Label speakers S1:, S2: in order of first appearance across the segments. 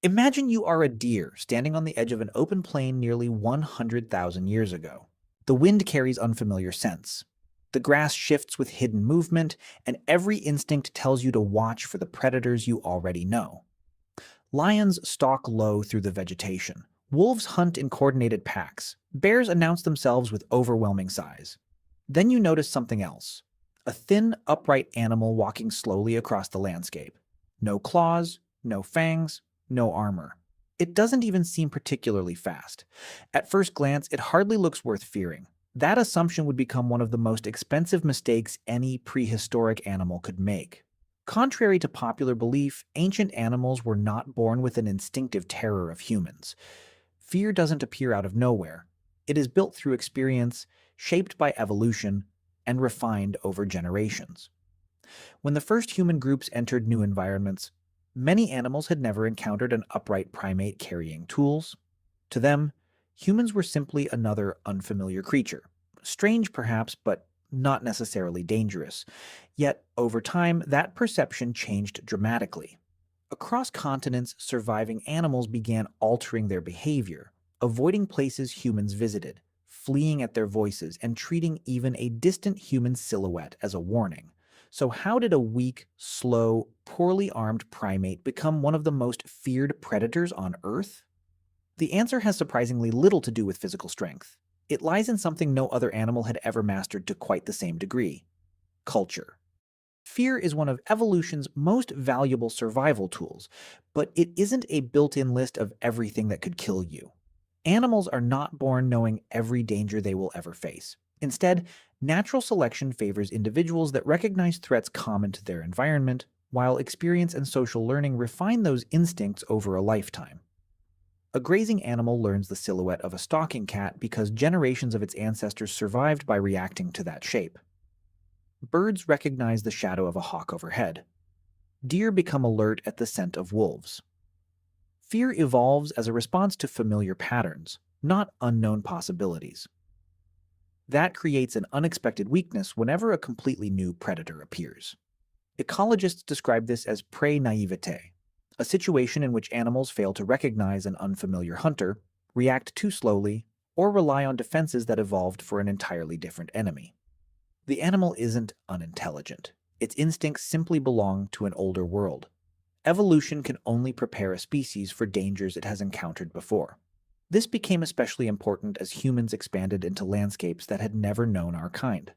S1: Imagine you are a deer standing on the edge of an open plain nearly 100,000 years ago. The wind carries unfamiliar scents. The grass shifts with hidden movement, and every instinct tells you to watch for the predators you already know. Lions stalk low through the vegetation. Wolves hunt in coordinated packs. Bears announce themselves with overwhelming size. Then you notice something else. A thin, upright animal walking slowly across the landscape. No claws, no fangs, no armor. It doesn't even seem particularly fast. At first glance, it hardly looks worth fearing. That assumption would become one of the most expensive mistakes any prehistoric animal could make. Contrary to popular belief, ancient animals were not born with an instinctive terror of humans. Fear doesn't appear out of nowhere. It is built through experience, shaped by evolution, and refined over generations. When the first human groups entered new environments, many animals had never encountered an upright primate carrying tools. To them, humans were simply another unfamiliar creature. Strange, perhaps, but not necessarily dangerous. Yet, over time, that perception changed dramatically. Across continents, surviving animals began altering their behavior, avoiding places humans visited, fleeing at their voices, and treating even a distant human silhouette as a warning. So, how did a weak, slow, poorly armed primate become one of the most feared predators on Earth? The answer has surprisingly little to do with physical strength. It lies in something no other animal had ever mastered to quite the same degree: culture. Fear is one of evolution's most valuable survival tools, but it isn't a built-in list of everything that could kill you. Animals are not born knowing every danger they will ever face. Instead, natural selection favors individuals that recognize threats common to their environment, while experience and social learning refine those instincts over a lifetime. A grazing animal learns the silhouette of a stalking cat because generations of its ancestors survived by reacting to that shape. Birds recognize the shadow of a hawk overhead. Deer become alert at the scent of wolves. Fear evolves as a response to familiar patterns, not unknown possibilities. That creates an unexpected weakness whenever a completely new predator appears. Ecologists describe this as prey naivete, a situation in which animals fail to recognize an unfamiliar hunter, react too slowly, or rely on defenses that evolved for an entirely different enemy. The animal isn't unintelligent. Its instincts simply belong to an older world. Evolution can only prepare a species for dangers it has encountered before. This became especially important as humans expanded into landscapes that had never known our kind.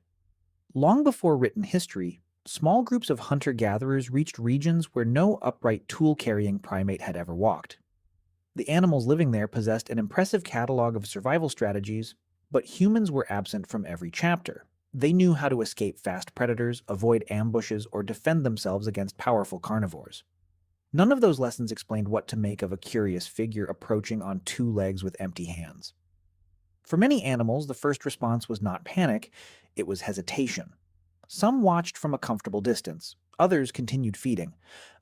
S1: Long before written history, small groups of hunter-gatherers reached regions where no upright tool-carrying primate had ever walked. The animals living there possessed an impressive catalog of survival strategies, but humans were absent from every chapter. They knew how to escape fast predators, avoid ambushes, or defend themselves against powerful carnivores. None of those lessons explained what to make of a curious figure approaching on two legs with empty hands. For many animals, the first response was not panic, it was hesitation. Some watched from a comfortable distance, others continued feeding.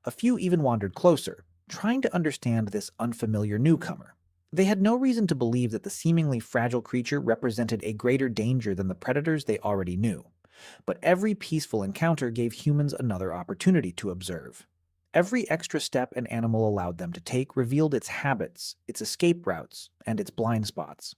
S1: A few even wandered closer, trying to understand this unfamiliar newcomer. They had no reason to believe that the seemingly fragile creature represented a greater danger than the predators they already knew. But every peaceful encounter gave humans another opportunity to observe. Every extra step an animal allowed them to take revealed its habits, its escape routes, and its blind spots.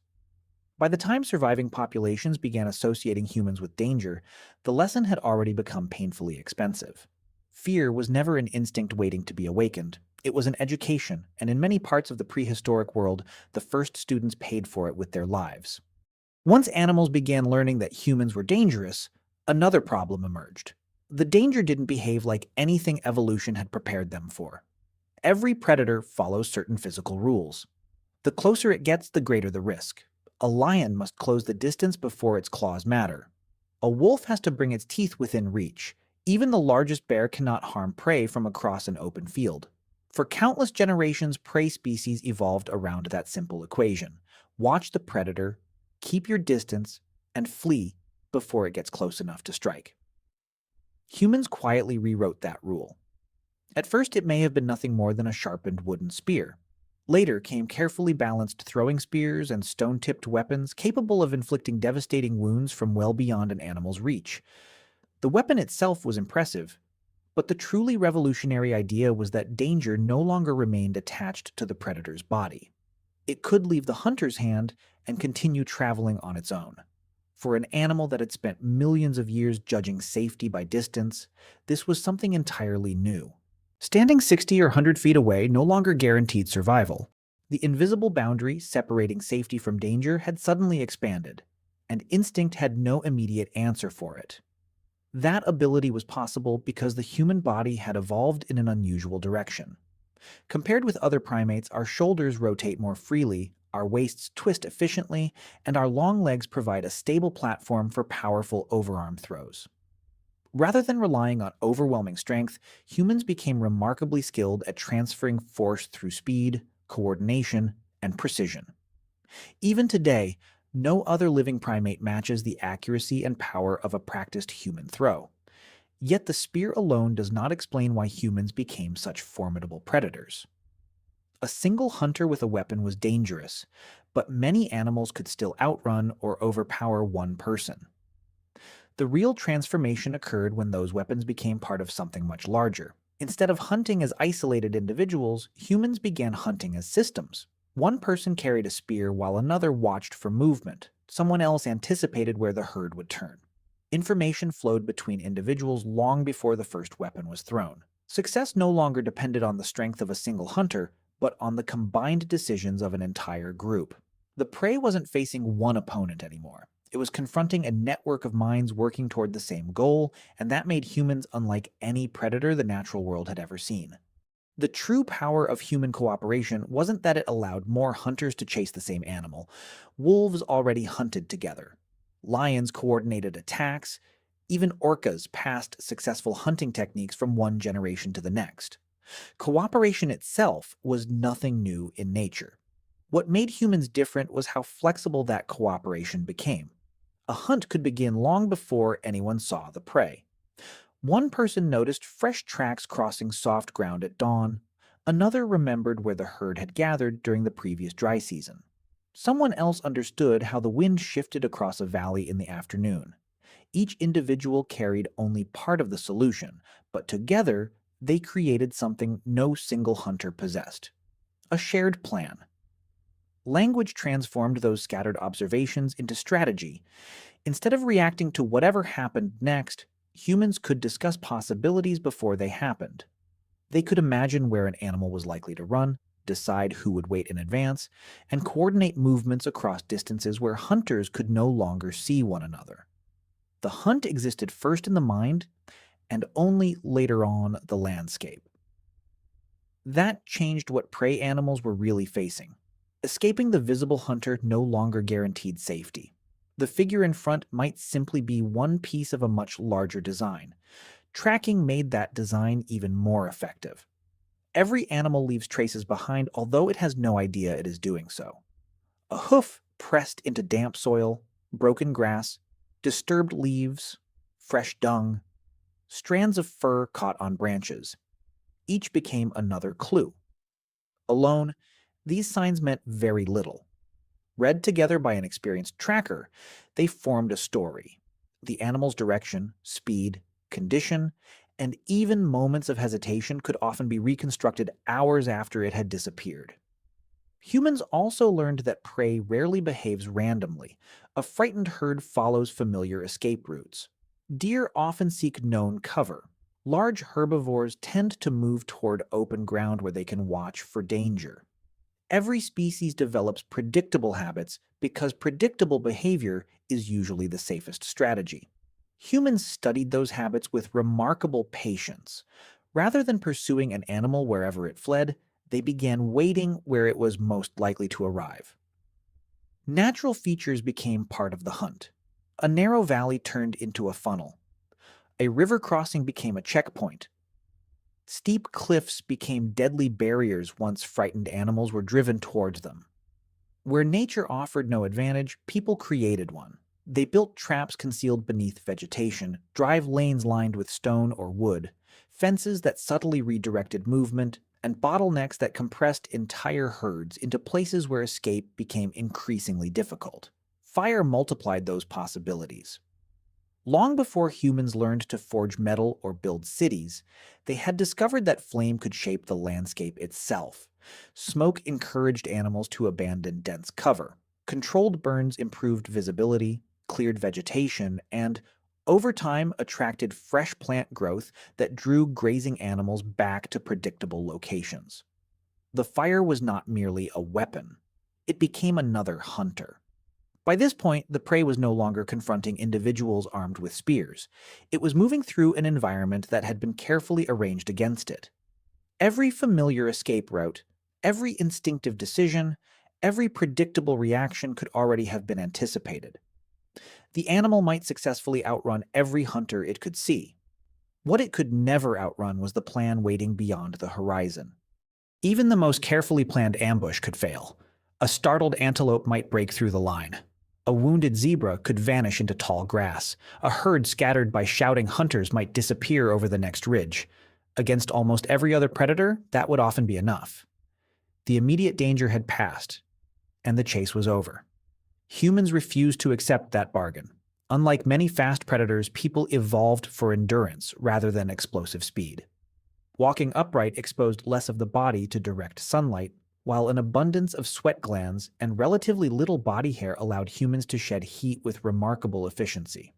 S1: By the time surviving populations began associating humans with danger, the lesson had already become painfully expensive. Fear was never an instinct waiting to be awakened. It was an education, and in many parts of the prehistoric world, the first students paid for it with their lives. Once animals began learning that humans were dangerous, another problem emerged. The danger didn't behave like anything evolution had prepared them for. Every predator follows certain physical rules. The closer it gets, the greater the risk. A lion must close the distance before its claws matter. A wolf has to bring its teeth within reach. Even the largest bear cannot harm prey from across an open field. For countless generations, prey species evolved around that simple equation. Watch the predator, keep your distance, and flee before it gets close enough to strike. Humans quietly rewrote that rule. At first, it may have been nothing more than a sharpened wooden spear. Later came carefully balanced throwing spears and stone-tipped weapons capable of inflicting devastating wounds from well beyond an animal's reach. The weapon itself was impressive, But the truly revolutionary idea was that danger no longer remained attached to the predator's body. It could leave the hunter's hand and continue traveling on its own. For an animal that had spent millions of years judging safety by distance, this was something entirely new. Standing 60 or 100 feet away no longer guaranteed survival. The invisible boundary separating safety from danger had suddenly expanded, and instinct had no immediate answer for it. That ability was possible because the human body had evolved in an unusual direction. Compared with other primates, our shoulders rotate more freely, our waists twist efficiently, and our long legs provide a stable platform for powerful overarm throws. Rather than relying on overwhelming strength, humans became remarkably skilled at transferring force through speed, coordination, and precision. Even today, no other living primate matches the accuracy and power of a practiced human throw. Yet the spear alone does not explain why humans became such formidable predators. A single hunter with a weapon was dangerous, but many animals could still outrun or overpower one person. The real transformation occurred when those weapons became part of something much larger. Instead of hunting as isolated individuals, humans began hunting as systems. One person carried a spear while another watched for movement. Someone else anticipated where the herd would turn. Information flowed between individuals long before the first weapon was thrown. Success no longer depended on the strength of a single hunter, but on the combined decisions of an entire group. The prey wasn't facing one opponent anymore. It was confronting a network of minds working toward the same goal, and that made humans unlike any predator the natural world had ever seen. The true power of human cooperation wasn't that it allowed more hunters to chase the same animal. Wolves already hunted together. Lions coordinated attacks. Even orcas passed successful hunting techniques from one generation to the next. Cooperation itself was nothing new in nature. What made humans different was how flexible that cooperation became. A hunt could begin long before anyone saw the prey. One person noticed fresh tracks crossing soft ground at dawn. Another remembered where the herd had gathered during the previous dry season. Someone else understood how the wind shifted across a valley in the afternoon. Each individual carried only part of the solution, but together they created something no single hunter possessed: a shared plan. Language transformed those scattered observations into strategy. Instead of reacting to whatever happened next, humans could discuss possibilities before they happened. They could imagine where an animal was likely to run, decide who would wait in advance, and coordinate movements across distances where hunters could no longer see one another. The hunt existed first in the mind and only later on the landscape. That changed what prey animals were really facing. Escaping the visible hunter no longer guaranteed safety. The figure in front might simply be one piece of a much larger design. Tracking made that design even more effective. Every animal leaves traces behind, although it has no idea it is doing so. A hoof pressed into damp soil, broken grass, disturbed leaves, fresh dung, strands of fur caught on branches. Each became another clue. Alone, these signs meant very little. Read together by an experienced tracker, they formed a story. The animal's direction, speed, condition, and even moments of hesitation could often be reconstructed hours after it had disappeared. Humans also learned that prey rarely behaves randomly. A frightened herd follows familiar escape routes. Deer often seek known cover. Large herbivores tend to move toward open ground where they can watch for danger. Every species develops predictable habits because predictable behavior is usually the safest strategy. Humans studied those habits with remarkable patience. Rather than pursuing an animal wherever it fled, they began waiting where it was most likely to arrive. Natural features became part of the hunt. A narrow valley turned into a funnel. A river crossing became a checkpoint. Steep cliffs became deadly barriers once frightened animals were driven towards them. Where nature offered no advantage, people created one. They built traps concealed beneath vegetation, drive lanes lined with stone or wood, fences that subtly redirected movement, and bottlenecks that compressed entire herds into places where escape became increasingly difficult. Fire multiplied those possibilities. Long before humans learned to forge metal or build cities, they had discovered that flame could shape the landscape itself. Smoke encouraged animals to abandon dense cover. Controlled burns improved visibility, cleared vegetation, and, over time, attracted fresh plant growth that drew grazing animals back to predictable locations. The fire was not merely a weapon, it became another hunter. By this point, the prey was no longer confronting individuals armed with spears. It was moving through an environment that had been carefully arranged against it. Every familiar escape route, every instinctive decision, every predictable reaction could already have been anticipated. The animal might successfully outrun every hunter it could see. What it could never outrun was the plan waiting beyond the horizon. Even the most carefully planned ambush could fail. A startled antelope might break through the line. A wounded zebra could vanish into tall grass. A herd scattered by shouting hunters might disappear over the next ridge. Against almost every other predator, that would often be enough. The immediate danger had passed, and the chase was over. Humans refused to accept that bargain. Unlike many fast predators, people evolved for endurance rather than explosive speed. Walking upright exposed less of the body to direct sunlight, while an abundance of sweat glands and relatively little body hair allowed humans to shed heat with remarkable efficiency.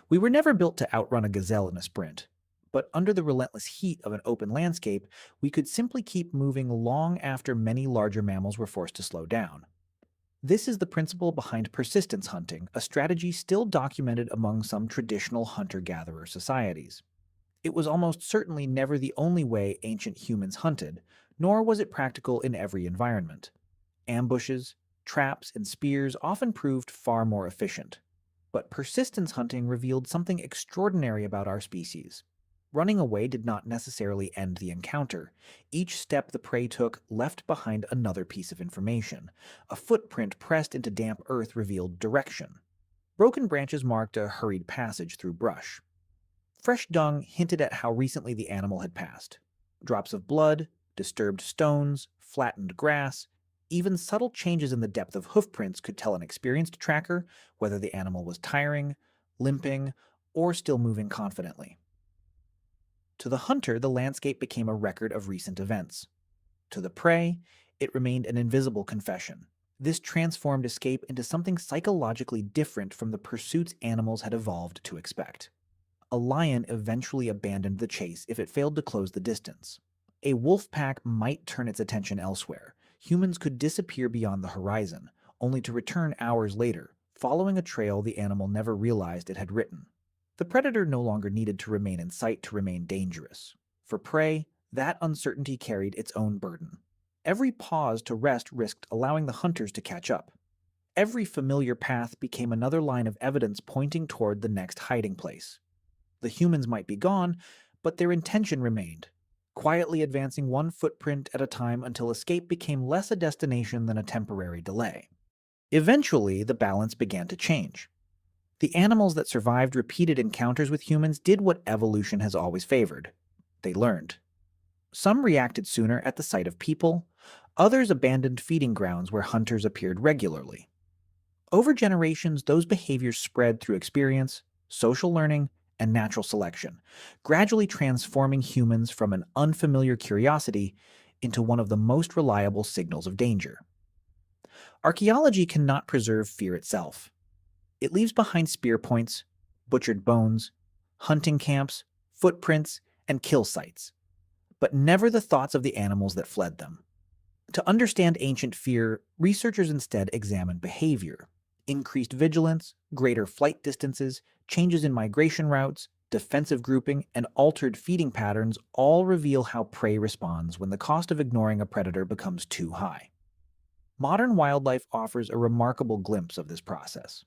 S1: We were never built to outrun a gazelle in a sprint, but under the relentless heat of an open landscape, we could simply keep moving long after many larger mammals were forced to slow down. This is the principle behind persistence hunting, a strategy still documented among some traditional hunter-gatherer societies. It was almost certainly never the only way ancient humans hunted, nor was it practical in every environment. Ambushes, traps, and spears often proved far more efficient. But persistence hunting revealed something extraordinary about our species. Running away did not necessarily end the encounter. Each step the prey took left behind another piece of information. A footprint pressed into damp earth revealed direction. Broken branches marked a hurried passage through brush. Fresh dung hinted at how recently the animal had passed. Drops of blood, disturbed stones, flattened grass, even subtle changes in the depth of hoofprints could tell an experienced tracker whether the animal was tiring, limping, or still moving confidently. To the hunter, the landscape became a record of recent events. To the prey, it remained an invisible confession. This transformed escape into something psychologically different from the pursuits animals had evolved to expect. A lion eventually abandoned the chase if it failed to close the distance. A wolf pack might turn its attention elsewhere. Humans could disappear beyond the horizon, only to return hours later, following a trail the animal never realized it had written. The predator no longer needed to remain in sight to remain dangerous. For prey, that uncertainty carried its own burden. Every pause to rest risked allowing the hunters to catch up. Every familiar path became another line of evidence pointing toward the next hiding place. The humans might be gone, but their intention remained, quietly advancing one footprint at a time until escape became less a destination than a temporary delay. Eventually, the balance began to change. The animals that survived repeated encounters with humans did what evolution has always favored. They learned. Some reacted sooner at the sight of people, others abandoned feeding grounds where hunters appeared regularly. Over generations, those behaviors spread through experience, social learning, and natural selection, gradually transforming humans from an unfamiliar curiosity into one of the most reliable signals of danger. Archaeology cannot preserve fear itself. It leaves behind spear points, butchered bones, hunting camps, footprints, and kill sites, but never the thoughts of the animals that fled them. To understand ancient fear, researchers instead examined behavior. Increased vigilance, greater flight distances, changes in migration routes, defensive grouping, and altered feeding patterns all reveal how prey responds when the cost of ignoring a predator becomes too high. Modern wildlife offers a remarkable glimpse of this process.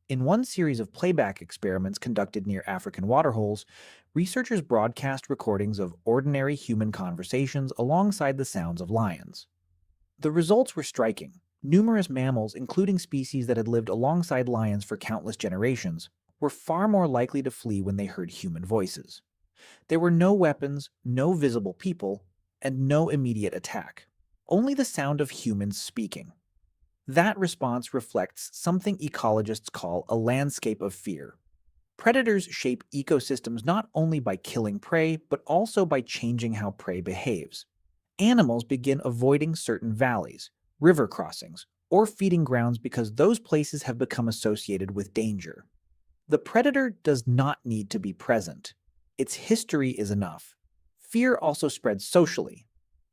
S1: In one series of playback experiments conducted near African waterholes, researchers broadcast recordings of ordinary human conversations alongside the sounds of lions. The results were striking. Numerous mammals, including species that had lived alongside lions for countless generations, were far more likely to flee when they heard human voices. There were no weapons, no visible people, and no immediate attack. Only the sound of humans speaking. That response reflects something ecologists call a landscape of fear. Predators shape ecosystems not only by killing prey, but also by changing how prey behaves. Animals begin avoiding certain valleys, river crossings, or feeding grounds because those places have become associated with danger. The predator does not need to be present. Its history is enough. Fear also spreads socially.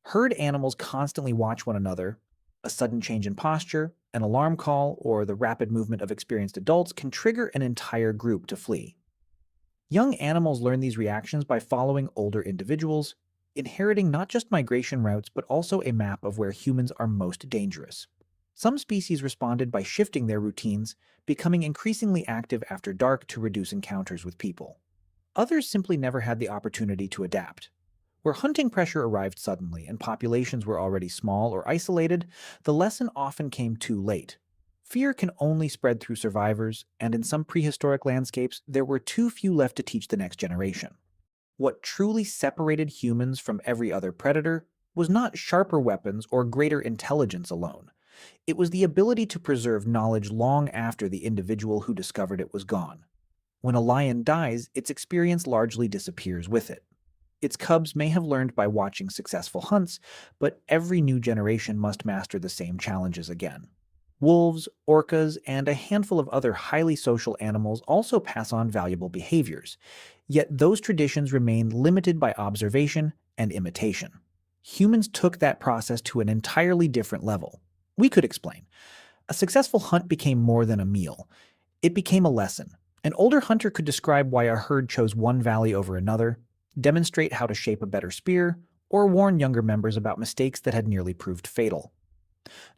S1: Herd animals constantly watch one another. A sudden change in posture, an alarm call, or the rapid movement of experienced adults can trigger an entire group to flee. Young animals learn these reactions by following older individuals, inheriting not just migration routes but also a map of where humans are most dangerous. Some species responded by shifting their routines, becoming increasingly active after dark to reduce encounters with people. Others simply never had the opportunity to adapt. Where hunting pressure arrived suddenly and populations were already small or isolated, the lesson often came too late. Fear can only spread through survivors, and in some prehistoric landscapes, there were too few left to teach the next generation. What truly separated humans from every other predator was not sharper weapons or greater intelligence alone. It was the ability to preserve knowledge long after the individual who discovered it was gone. When a lion dies, its experience largely disappears with it. Its cubs may have learned by watching successful hunts, but every new generation must master the same challenges again. Wolves, orcas, and a handful of other highly social animals also pass on valuable behaviors, yet those traditions remain limited by observation and imitation. Humans took that process to an entirely different level. We could explain. A successful hunt became more than a meal. It became a lesson. An older hunter could describe why a herd chose one valley over another, demonstrate how to shape a better spear, or warn younger members about mistakes that had nearly proved fatal.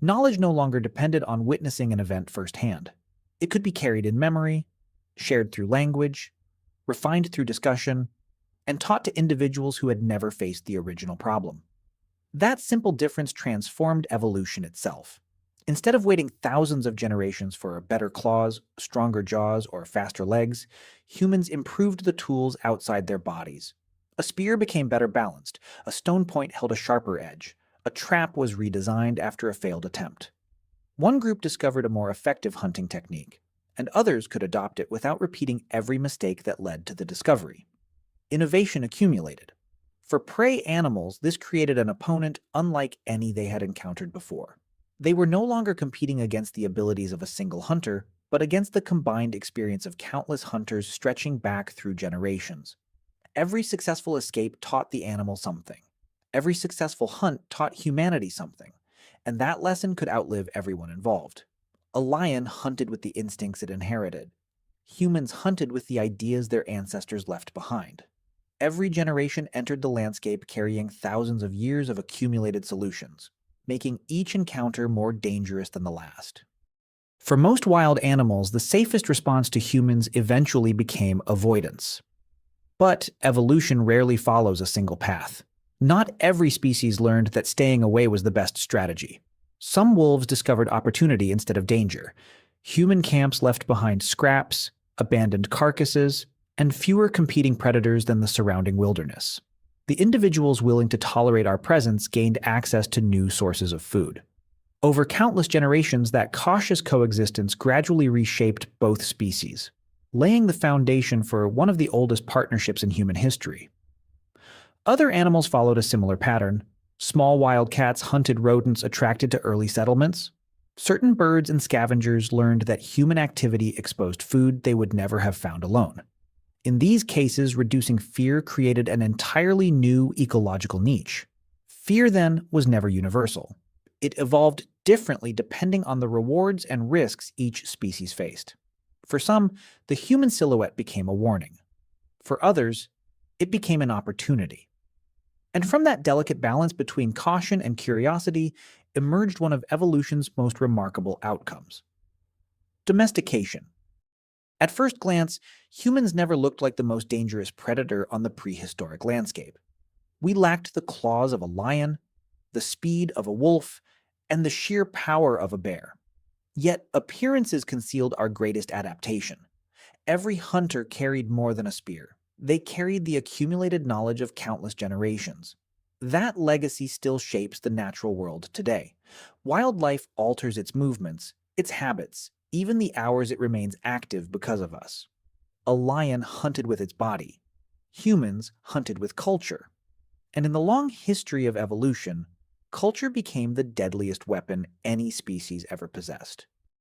S1: Knowledge no longer depended on witnessing an event firsthand. It could be carried in memory, shared through language, refined through discussion, and taught to individuals who had never faced the original problem. That simple difference transformed evolution itself. Instead of waiting thousands of generations for better claws, stronger jaws, or faster legs, humans improved the tools outside their bodies. A spear became better balanced, a stone point held a sharper edge, a trap was redesigned after a failed attempt. One group discovered a more effective hunting technique, and others could adopt it without repeating every mistake that led to the discovery. Innovation accumulated. For prey animals, this created an opponent unlike any they had encountered before. They were no longer competing against the abilities of a single hunter, but against the combined experience of countless hunters stretching back through generations. Every successful escape taught the animal something. Every successful hunt taught humanity something, and that lesson could outlive everyone involved. A lion hunted with the instincts it inherited. Humans hunted with the ideas their ancestors left behind. Every generation entered the landscape carrying thousands of years of accumulated solutions, making each encounter more dangerous than the last. For most wild animals, the safest response to humans eventually became avoidance. But evolution rarely follows a single path. Not every species learned that staying away was the best strategy. Some wolves discovered opportunity instead of danger. Human camps left behind scraps, abandoned carcasses, and fewer competing predators than the surrounding wilderness. The individuals willing to tolerate our presence gained access to new sources of food. Over countless generations, that cautious coexistence gradually reshaped both species, laying the foundation for one of the oldest partnerships in human history. Other animals followed a similar pattern. Small wildcats hunted rodents attracted to early settlements. Certain birds and scavengers learned that human activity exposed food they would never have found alone. In these cases, reducing fear created an entirely new ecological niche. Fear, then, was never universal. It evolved differently depending on the rewards and risks each species faced. For some, the human silhouette became a warning. For others, it became an opportunity. And from that delicate balance between caution and curiosity emerged one of evolution's most remarkable outcomes: domestication. At first glance, humans never looked like the most dangerous predator on the prehistoric landscape. We lacked the claws of a lion, the speed of a wolf, and the sheer power of a bear. Yet appearances concealed our greatest adaptation. Every hunter carried more than a spear. They carried the accumulated knowledge of countless generations. That legacy still shapes the natural world today. Wildlife alters its movements, its habits, even the hours it remains active because of us. A lion hunted with its body. Humans hunted with culture. And in the long history of evolution, culture became the deadliest weapon any species ever possessed.